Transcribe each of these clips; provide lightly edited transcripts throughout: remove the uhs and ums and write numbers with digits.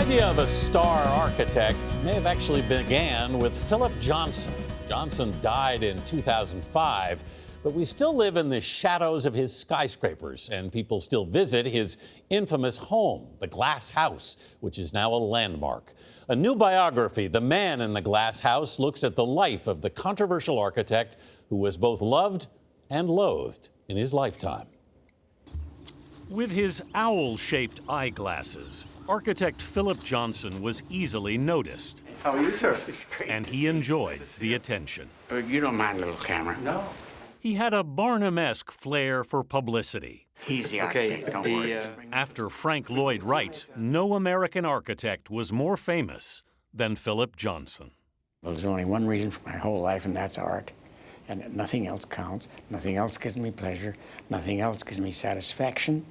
idea of a star architect may have actually began with Philip Johnson. Johnson died in 2005, but we still live in the shadows of his skyscrapers, and people still visit his infamous home, the Glass House, which is now a landmark. A new biography, The Man in the Glass House, looks at the life of the controversial architect who was both loved and loathed in his lifetime. With his owl-shaped eyeglasses, architect Philip Johnson was easily noticed. How are you, sir? And he enjoyed the attention. You don't mind a little camera? No. He had a Barnum-esque flair for publicity. He's the architect, don't worry. After Frank Lloyd Wright, no American architect was more famous than Philip Johnson. Well, there's only one reason for my whole life, and that's art. And nothing else counts. Nothing else gives me pleasure. Nothing else gives me satisfaction.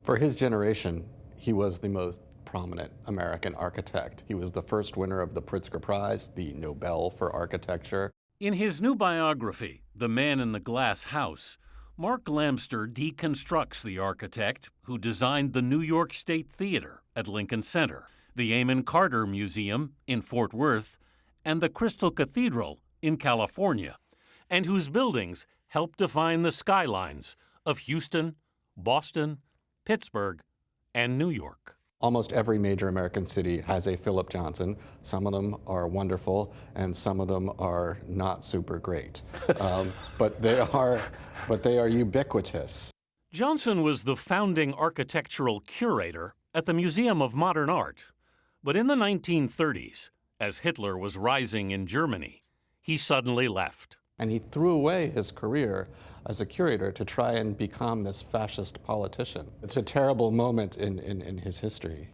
For his generation, he was the most prominent American architect. He was the first winner of the Pritzker Prize, the Nobel for Architecture. In his new biography, The Man in the Glass House, Mark Lamster deconstructs the architect who designed the New York State Theater at Lincoln Center, the Amon Carter Museum in Fort Worth, and the Crystal Cathedral in California, and whose buildings helped define the skylines of Houston, Boston, Pittsburgh, and New York. Almost every major American city has a Philip Johnson. Some of them are wonderful, and some of them are not super great. But they are ubiquitous. Johnson was the founding architectural curator at the Museum of Modern Art. But in the 1930s, as Hitler was rising in Germany, he suddenly left. And he threw away his career as a curator to try and become this fascist politician. It's a terrible moment in his history.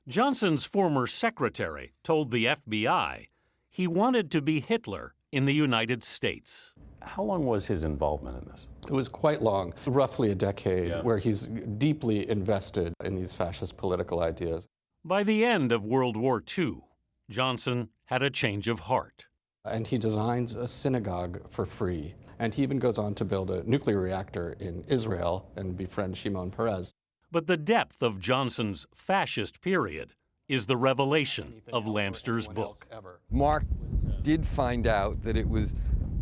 Johnson's former secretary told the FBI he wanted to be Hitler in the United States. How long was his involvement in this? It was quite long, roughly a decade, where he's deeply invested in these fascist political ideas. By the end of World War II, Johnson had a change of heart. And he designs a synagogue for free. And he even goes on to build a nuclear reactor in Israel and befriend Shimon Peres. But the depth of Johnson's fascist period is the revelation of Lamster's book. Mark did find out that it was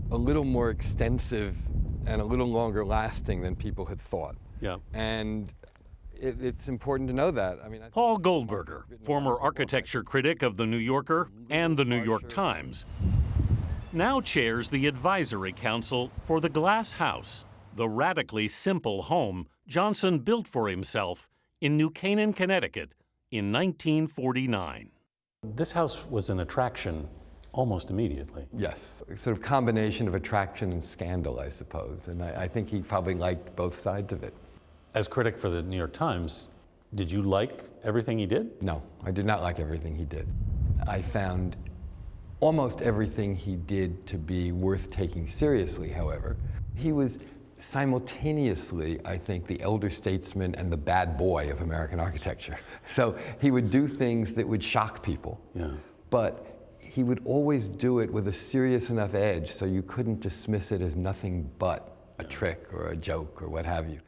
a little more extensive and a little longer lasting than people had thought. Yeah. And it's important to know that. Paul Goldberger, former architecture critic of The New Yorker and The New York Times, now chairs the advisory council for the Glass House, the radically simple home Johnson built for himself in New Canaan, Connecticut in 1949. This house was an attraction almost immediately. Yes, a sort of combination of attraction and scandal, I suppose. And I think he probably liked both sides of it. As critic for the New York Times, did you like everything he did? No, I did not like everything he did. I found almost everything he did to be worth taking seriously, however. He was simultaneously, I think, the elder statesman and the bad boy of American architecture. So he would do things that would shock people, but he would always do it with a serious enough edge so you couldn't dismiss it as nothing but a trick or a joke or what have you.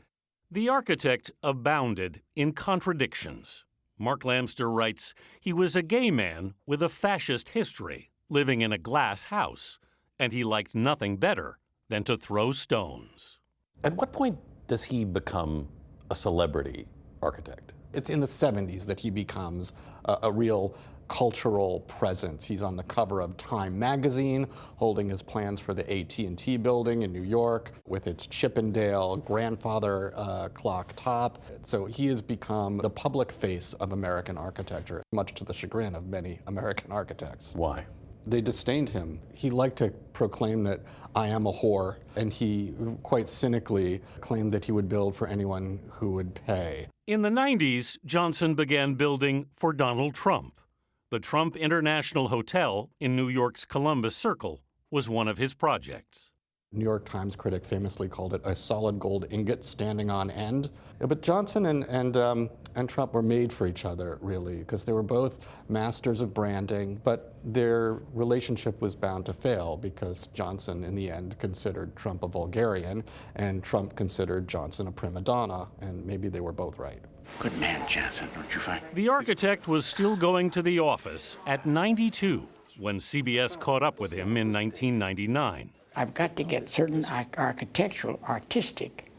The architect abounded in contradictions. Mark Lamster writes, he was a gay man with a fascist history, living in a glass house, and he liked nothing better than to throw stones. At what point does he become a celebrity architect? It's in the 70s that he becomes a real cultural presence. He's on the cover of Time magazine, holding his plans for the AT&T building in New York with its Chippendale grandfather clock top. So he has become the public face of American architecture, much to the chagrin of many American architects. Why? They disdained him. He liked to proclaim that I am a whore, and he quite cynically claimed that he would build for anyone who would pay. In the 90s, Johnson began building for Donald Trump. The Trump International Hotel in New York's Columbus Circle was one of his projects. New York Times critic famously called it a solid gold ingot standing on end. But Johnson and and Trump were made for each other, really, because they were both masters of branding, but their relationship was bound to fail because Johnson, in the end, considered Trump a vulgarian, and Trump considered Johnson a prima donna, and maybe they were both right. Good man, Johnson, don't you find? The architect was still going to the office at 92 when CBS caught up with him in 1999. I've got to get certain architectural, artistic,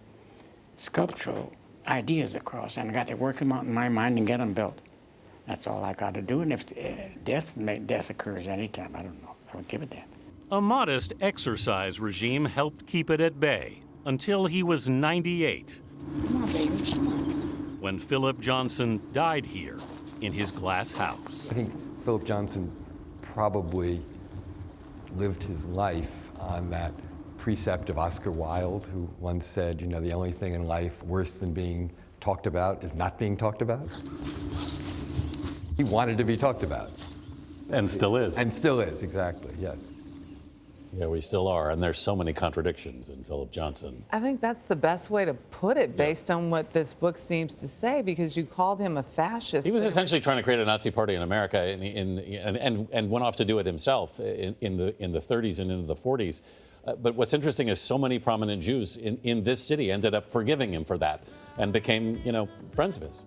sculptural ideas across, and I got to work them out in my mind and get them built. That's all I got to do. And if death occurs anytime, I don't know. I don't give a damn. A modest exercise regime helped keep it at bay until he was 98. Come on, baby, come on. When Philip Johnson died here in his glass house. I think Philip Johnson probably lived his life on that precept of Oscar Wilde, who once said, you know, the only thing in life worse than being talked about is not being talked about. He wanted to be talked about. And still is. And still is, exactly, yes. Yeah, we still are, and there's so many contradictions in Philip Johnson. I think that's the best way to put it based on what this book seems to say, because you called him a fascist. He was essentially trying to create a Nazi party in America and went off to do it himself in the 30s and into the 40s. But what's interesting is so many prominent Jews in this city ended up forgiving him for that and became, you know, friends of his.